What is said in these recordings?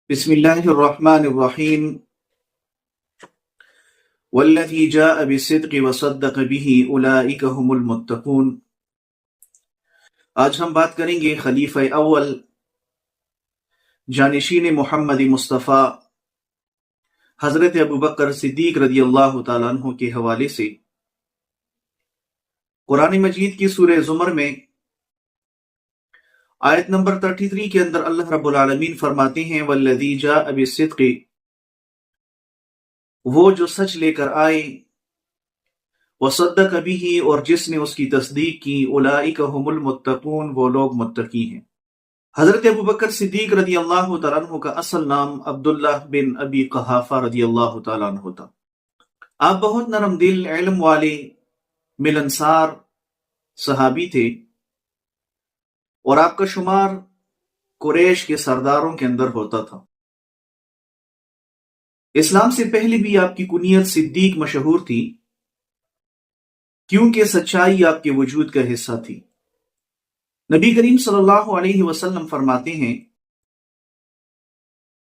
بسم اللہ الرحمن الرحیم والذی جاء بالصدق وصدق به اولئک هم المتقون۔ آج ہم بات کریں گے خلیفہ اول جانشین محمد مصطفیٰ حضرت ابوبکر صدیق رضی اللہ تعالیٰ عنہ کے حوالے سے۔ قرآن مجید کی سورہ زمر میں آیت نمبر 33 کے اندر اللہ رب العالمین فرماتے ہیں والذی جاء بالصدق، وہ جو سچ لے کر آئے، وصدق به، اور جس نے اس کی تصدیق کی، اولئک هم المتقون، وہ لوگ متقی ہیں۔ حضرت ابوبکر صدیق رضی اللہ تعالیٰ عنہ کا اصل نام عبداللہ بن ابی قحافہ رضی اللہ تعالیٰ عنہ تھا۔ آپ بہت نرم دل، علم والے، ملنسار صحابی تھے، اور آپ کا شمار قریش کے سرداروں کے اندر ہوتا تھا۔ اسلام سے پہلے بھی آپ کی کنیت صدیق مشہور تھی، کیونکہ سچائی آپ کے وجود کا حصہ تھی۔ نبی کریم صلی اللہ علیہ وسلم فرماتے ہیں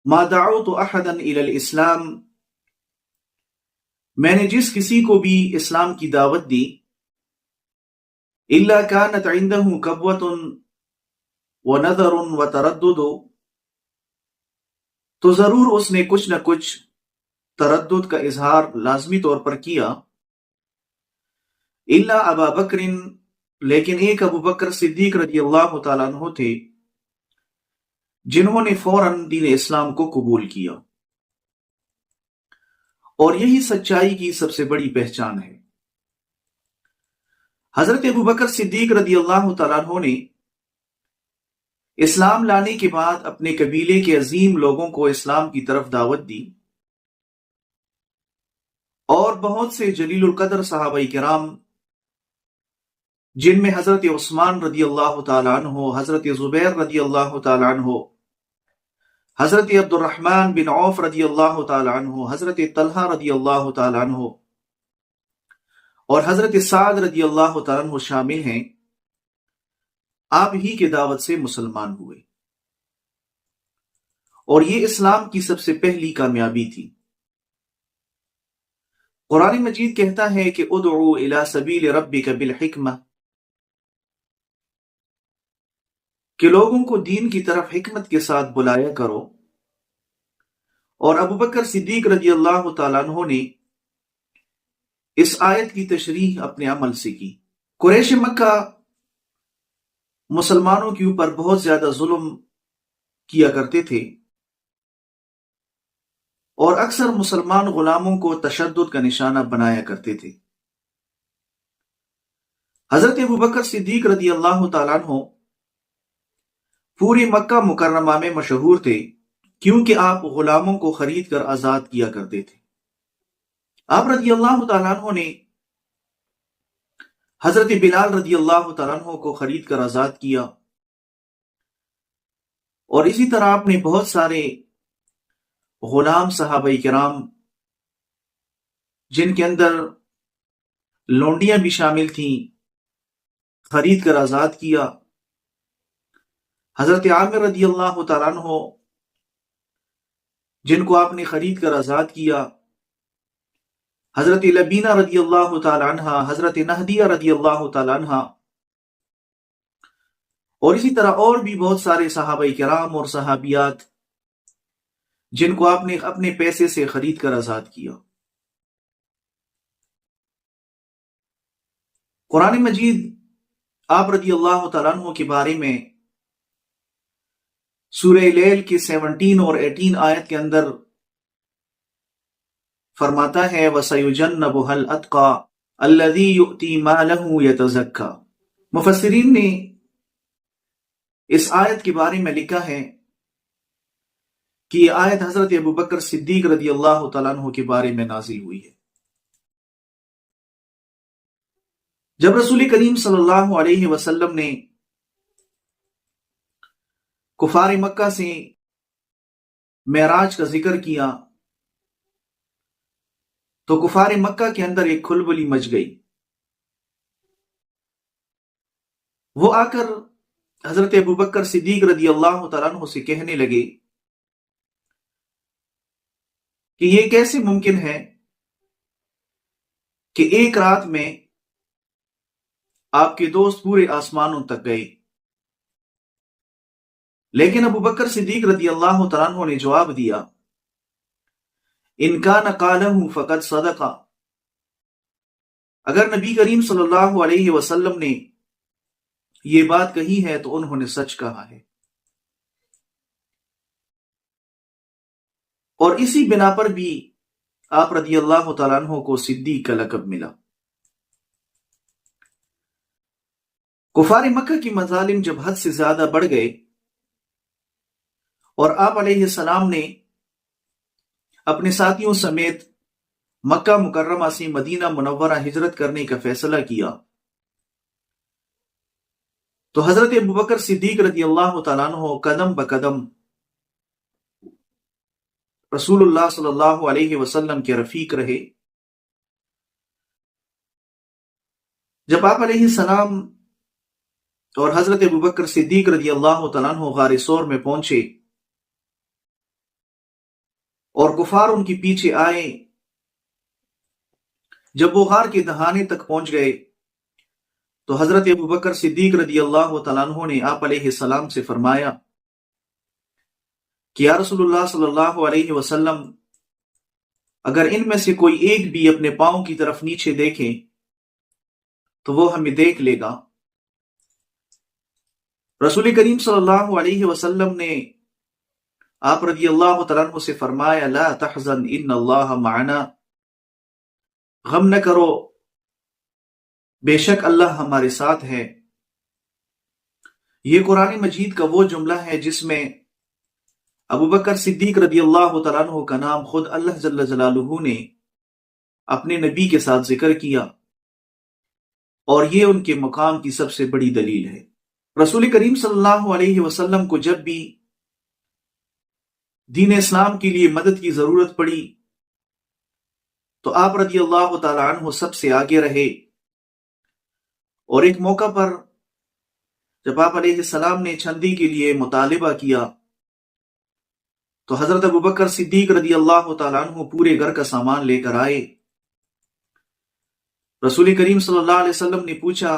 ما دعوت احدا الی الاسلام، میں نے جس کسی کو بھی اسلام کی دعوت دی، الا كانت عنده کبوۃ ونذر وتردد، تو ضرور اس نے کچھ نہ کچھ تردد کا اظہار لازمی طور پر کیا، الا ابا بکر، لیکن ایک ابو بکر صدیق رضی اللہ تعالیٰ عنہ تھے جنہوں نے فوراً دین اسلام کو قبول کیا، اور یہی سچائی کی سب سے بڑی پہچان ہے۔ حضرت ابو بکر صدیق رضی اللہ تعالیٰ عنہ نے اسلام لانے کے بعد اپنے قبیلے کے عظیم لوگوں کو اسلام کی طرف دعوت دی، اور بہت سے جلیل القدر صحابہ کرام، جن میں حضرت عثمان رضی اللہ تعالیٰ عنہ، حضرت زبیر رضی اللہ تعالیٰ عنہ، حضرت عبد الرحمن بن عوف رضی اللہ تعالیٰ عنہ، حضرت طلحہ رضی اللہ تعالیٰ عنہ، اور حضرت سعد رضی اللہ تعالیٰ عنہ شامل ہیں، آپ ہی کے دعوت سے مسلمان ہوئے، اور یہ اسلام کی سب سے پہلی کامیابی تھی۔ قرآن مجید کہتا ہے کہ ادعو الی سبیل ربک بالحکمہ، کہ لوگوں کو دین کی طرف حکمت کے ساتھ بلایا کرو، اور ابو بکر صدیق رضی اللہ تعالیٰ عنہ نے اس آیت کی تشریح اپنے عمل سے کی۔ قریش مکہ مسلمانوں کے اوپر بہت زیادہ ظلم کیا کرتے تھے، اور اکثر مسلمان غلاموں کو تشدد کا نشانہ بنایا کرتے تھے۔ حضرت ابوبکر صدیق رضی اللہ تعالیٰ عنہ پوری مکہ مکرمہ میں مشہور تھے، کیونکہ آپ غلاموں کو خرید کر آزاد کیا کرتے تھے۔ آپ رضی اللہ تعالیٰ عنہ نے حضرت بلال رضی اللہ تعالیٰ عنہ کو خرید کر آزاد کیا، اور اسی طرح آپ نے بہت سارے غلام صحابہ کرام، جن کے اندر لونڈیاں بھی شامل تھیں، خرید کر آزاد کیا۔ حضرت عامر رضی اللہ تعالیٰ عنہ، جن کو آپ نے خرید کر آزاد کیا، حضرت لبینہ رضی اللہ تعالیٰ عنہ، حضرت نہدیہ رضی اللہ تعالیٰ عنہ، اور اسی طرح اور بھی بہت سارے صحابہ کرام اور صحابیات، جن کو آپ نے اپنے پیسے سے خرید کر آزاد کیا۔ قرآن مجید آپ رضی اللہ تعالیٰ عنہ کے بارے میں سورہ لیل کی 17 اور 18 آیت کے اندر فرماتا ہے وَسَيُجَنَّبُهَا الْأَتْقَى الَّذِي يُؤْتِي مَالَهُ يَتَزَكَّى۔ مفسرین نے اس آیت کے بارے میں لکھا ہے کہ یہ آیت حضرت ابوبکر صدیق رضی اللہ تعالیٰ عنہ کے بارے میں نازل ہوئی ہے۔ جب رسول کریم صلی اللہ علیہ وسلم نے کفار مکہ سے معراج کا ذکر کیا، تو کفار مکہ کے اندر ایک کھلبلی مچ گئی۔ وہ آ کر حضرت ابوبکر صدیق رضی اللہ تعالیٰ عنہ سے کہنے لگے کہ یہ کیسے ممکن ہے کہ ایک رات میں آپ کے دوست پورے آسمانوں تک گئے؟ لیکن ابو بکر صدیق رضی اللہ تعالیٰ عنہ نے جواب دیا، ان کان قالہ فقد صدقہ، اگر نبی کریم صلی اللہ علیہ وسلم نے یہ بات کہی ہے تو انہوں نے سچ کہا ہے۔ اور اسی بنا پر بھی آپ رضی اللہ تعالیٰ عنہ کو صدیق کا لقب ملا۔ کفار مکہ کی مظالم جب حد سے زیادہ بڑھ گئے اور آپ علیہ السلام نے اپنے ساتھیوں سمیت مکہ مکرمہ سے مدینہ منورہ ہجرت کرنے کا فیصلہ کیا تو حضرت ابوبکر صدیق رضی اللہ تعالیٰ عنہ قدم بقدم رسول اللہ صلی اللہ علیہ وسلم کے رفیق رہے۔ جب آپ علیہ السلام اور حضرت ابوبکر صدیق رضی اللہ تعالیٰ عنہ غار ثور میں پہنچے اور کفار ان کے پیچھے آئے، جب وہ غار کے دہانے تک پہنچ گئے تو حضرت ابوبکر صدیق رضی اللہ تعالیٰ عنہ نے آپ علیہ السلام سے فرمایا کہ یا رسول اللہ صلی اللہ علیہ وسلم، اگر ان میں سے کوئی ایک بھی اپنے پاؤں کی طرف نیچے دیکھے تو وہ ہمیں دیکھ لے گا۔ رسول کریم صلی اللہ علیہ وسلم نے آپ رضی اللہ تعالیٰ عنہ سے فرمایا، لا تحزن ان اللہ معنا، غم نہ کرو، بے شک اللہ ہمارے ساتھ ہے۔ یہ قرآن مجید کا وہ جملہ ہے جس میں ابوبکر صدیق رضی اللہ تعالیٰ عنہ کا نام خود اللہ جل جلالہ نے اپنے نبی کے ساتھ ذکر کیا، اور یہ ان کے مقام کی سب سے بڑی دلیل ہے۔ رسول کریم صلی اللہ علیہ وسلم کو جب بھی دین اسلام کے لیے مدد کی ضرورت پڑی تو آپ رضی اللہ تعالیٰ عنہ سب سے آگے رہے، اور ایک موقع پر جب آپ علیہ السلام نے چندی کے لیے مطالبہ کیا تو حضرت ابوبکر صدیق رضی اللہ تعالیٰ عنہ پورے گھر کا سامان لے کر آئے۔ رسول کریم صلی اللہ علیہ وسلم نے پوچھا،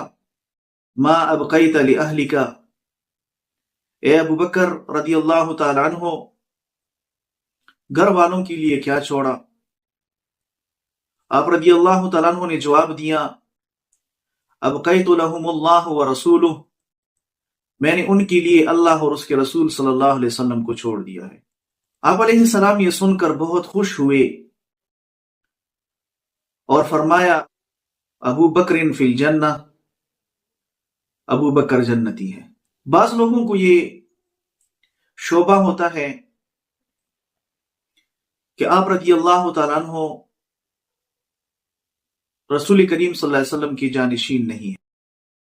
ما ابقیت لأہلک، اے ابوبکر رضی اللہ تعالیٰ عنہ، گھر والوں کے لیے کیا چھوڑا؟ آپ رضی اللہ تعالیٰ عنہ نے جواب دیا، ابقیت لہم اللہ ورسولہ، میں نے ان کے لیے اللہ اور اس کے رسول صلی اللہ علیہ وسلم کو چھوڑ دیا ہے۔ آپ علیہ السلام یہ سن کر بہت خوش ہوئے اور فرمایا، ابو بکر فی الجنہ، ابو بکر جنتی ہے۔ بعض لوگوں کو یہ شبہ ہوتا ہے کہ آپ رضی اللہ تعالیٰ عنہ رسول کریم صلی اللہ علیہ وسلم کی جانشین نہیں ہے،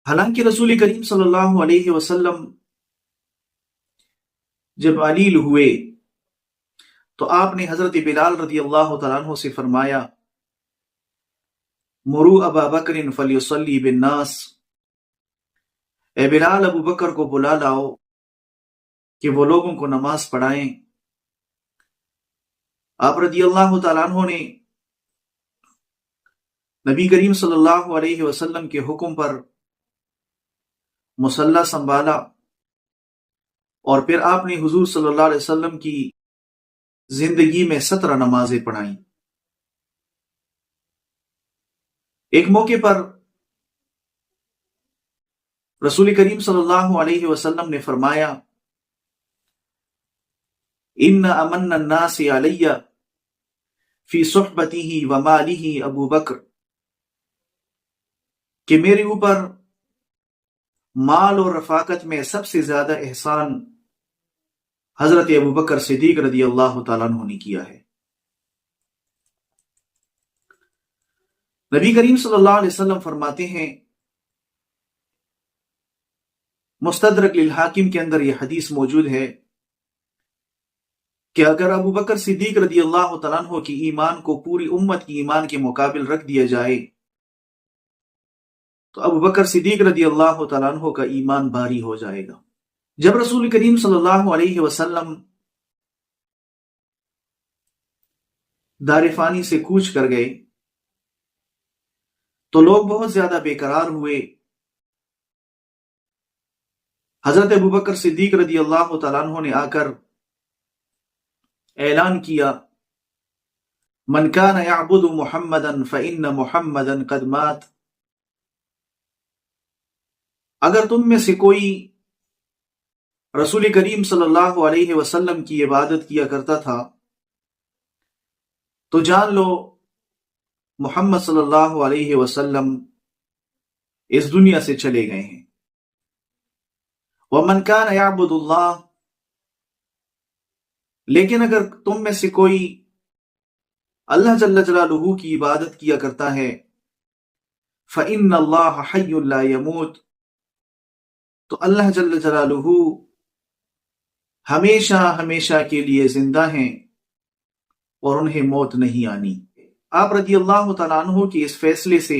حالانکہ رسول کریم صلی اللہ علیہ وسلم جب علیل ہوئے تو آپ نے حضرت بلال رضی اللہ تعالیٰ عنہ سے فرمایا، مرو ابا بکر فلیصلی بالناس، اے بلال ابو بکر کو بلا لاؤ کہ وہ لوگوں کو نماز پڑھائیں۔ آپ رضی اللہ تعالیٰ عنہ نے نبی کریم صلی اللہ علیہ وسلم کے حکم پر مصلی سنبھالا، اور پھر آپ نے حضور صلی اللہ علیہ وسلم کی زندگی میں 17 نمازیں پڑھائیں۔ ایک موقع پر رسول کریم صلی اللہ علیہ وسلم نے فرمایا، ان امن الناس علی فی صحبتہ ومالہ ابو بکر، کہ میرے اوپر مال اور رفاقت میں سب سے زیادہ احسان حضرت ابوبکر صدیق رضی اللہ تعالیٰ عنہ نے کیا ہے۔ نبی کریم صلی اللہ علیہ وسلم فرماتے ہیں، مستدرک للحاکم کے اندر یہ حدیث موجود ہے کہ اگر ابوبکر صدیق رضی اللہ تعالیٰ عنہ کی ایمان کو پوری امت کی ایمان کے مقابل رکھ دیا جائے تو ابوبکر صدیق رضی اللہ تعالیٰ عنہ کا ایمان بھاری ہو جائے گا۔ جب رسول کریم صلی اللہ علیہ وسلم دار فانی سے کوچ کر گئے تو لوگ بہت زیادہ بے قرار ہوئے۔ حضرت ابوبکر صدیق رضی اللہ تعالیٰ عنہ نے آ کر اعلان کیا، من کان یعبد محمدا فإن محمدا قد مات۔ اگر تم میں سے کوئی رسول کریم صلی اللہ علیہ وسلم کی عبادت کیا کرتا تھا تو جان لو محمد صلی اللہ علیہ وسلم اس دنیا سے چلے گئے ہیں۔ وَمَنْ كَانَ يَعْبُدُ اللَّهَ، لیکن اگر تم میں سے کوئی اللہ جل جلالہ کی عبادت کیا کرتا ہے، فَإِنَّ اللَّهَ حَيٌّ لَا يَمُوتُ، تو اللہ جل جلالہ ہمیشہ ہمیشہ کے لیے زندہ ہیں اور انہیں موت نہیں آنی۔ آپ رضی اللہ تعالیٰ عنہ کے اس فیصلے سے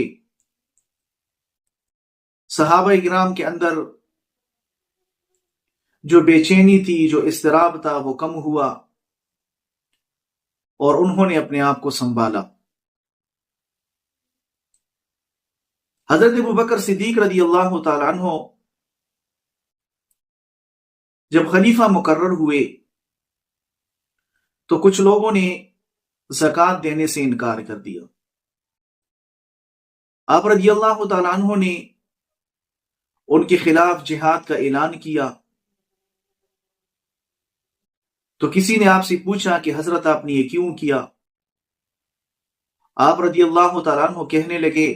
صحابہ کرام کے اندر جو بے چینی تھی، جو اضطراب تھا، وہ کم ہوا اور انہوں نے اپنے آپ کو سنبھالا۔ حضرت ابوبکر صدیق رضی اللہ تعالیٰ عنہ جب خلیفہ مقرر ہوئے تو کچھ لوگوں نے زکوٰۃ دینے سے انکار کر دیا۔ آپ رضی اللہ تعالیٰ عنہ نے ان کے خلاف جہاد کا اعلان کیا تو کسی نے آپ سے پوچھا کہ حضرت آپ نے یہ کیوں کیا؟ آپ رضی اللہ تعالیٰ عنہ کہنے لگے،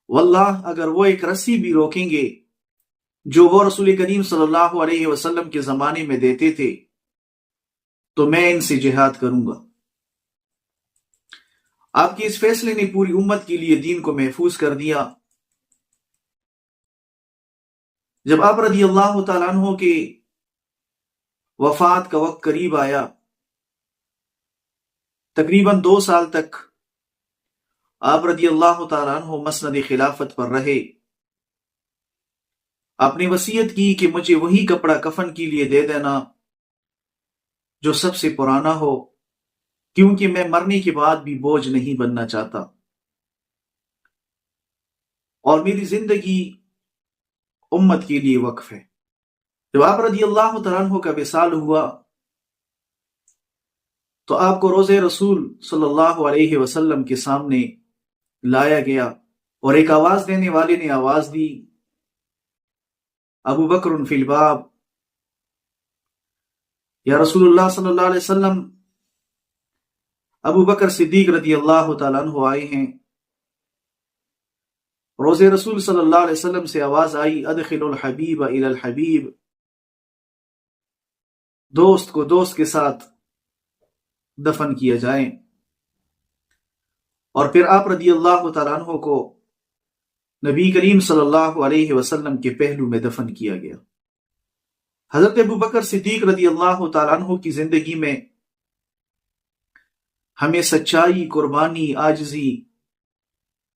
واللہ اگر وہ ایک رسی بھی روکیں گے جو وہ رسول کریم صلی اللہ علیہ وسلم کے زمانے میں دیتے تھے تو میں ان سے جہاد کروں گا۔ آپ کے اس فیصلے نے پوری امت کے لیے دین کو محفوظ کر دیا۔ جب آپ رضی اللہ تعالیٰ عنہ کے وفات کا وقت قریب آیا، تقریباً 2 سال تک آپ رضی اللہ تعالیٰ عنہ مسند خلافت پر رہے۔ آپ نے وصیت کی کہ مجھے وہی کپڑا کفن کے لیے دے دینا جو سب سے پرانا ہو، کیونکہ میں مرنے کے بعد بھی بوجھ نہیں بننا چاہتا، اور میری زندگی امت کے لیے وقف ہے۔ جب آپ رضی اللہ تعالیٰ عنہ کا وصال ہوا تو آپ کو روضہ رسول صلی اللہ علیہ وسلم کے سامنے لایا گیا اور ایک آواز دینے والے نے آواز دی، ابو بکر فی الباب، یا رسول اللہ صلی اللہ علیہ وسلم، ابو بکر صدیق رضی اللہ تعالیٰ عنہ آئے ہیں۔ روضہ رسول صلی اللہ علیہ وسلم سے آواز آئی، ادخل الحبیب الی الحبیب، دوست کو دوست کے ساتھ دفن کیا جائے۔ اور پھر آپ رضی اللہ تعالیٰ عنہ کو نبی کریم صلی اللہ علیہ وسلم کے پہلو میں دفن کیا گیا۔ حضرت ابوبکر صدیق رضی اللہ تعالیٰ عنہ کی زندگی میں ہمیں سچائی، قربانی، عاجزی،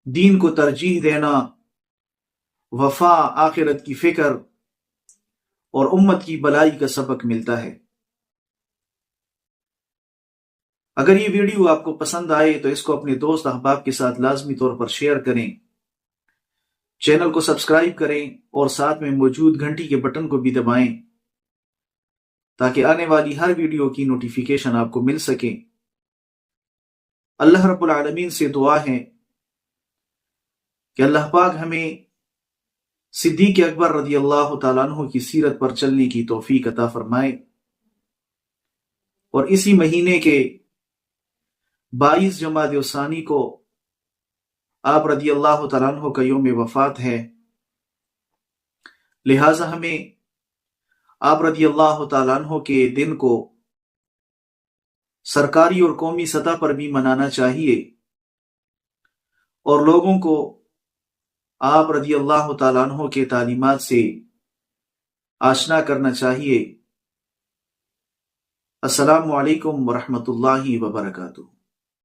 دین کو ترجیح دینا، وفا، آخرت کی فکر اور امت کی بلائی کا سبق ملتا ہے۔ اگر یہ ویڈیو آپ کو پسند آئے تو اس کو اپنے دوست احباب کے ساتھ لازمی طور پر شیئر کریں، چینل کو سبسکرائب کریں اور ساتھ میں موجود گھنٹی کے بٹن کو بھی دبائیں تاکہ آنے والی ہر ویڈیو کی نوٹیفیکیشن آپ کو مل سکے۔ اللہ رب العالمین سے دعا ہے کہ اللہ پاک ہمیں صدیق اکبر رضی اللہ تعالیٰ عنہ کی سیرت پر چلنے کی توفیق عطا فرمائے، اور اسی مہینے کے 22 جمادی الثانی کو آپ رضی اللہ تعالیٰ عنہ کا یوم وفات ہے، لہٰذا ہمیں آپ رضی اللہ تعالیٰ عنہ کے دن کو سرکاری اور قومی سطح پر بھی منانا چاہیے، اور لوگوں کو آپ رضی اللہ تعالیٰ عنہ کے تعلیمات سے آشنا کرنا چاہیے۔ السلام علیکم ورحمۃ اللہ وبرکاتہ۔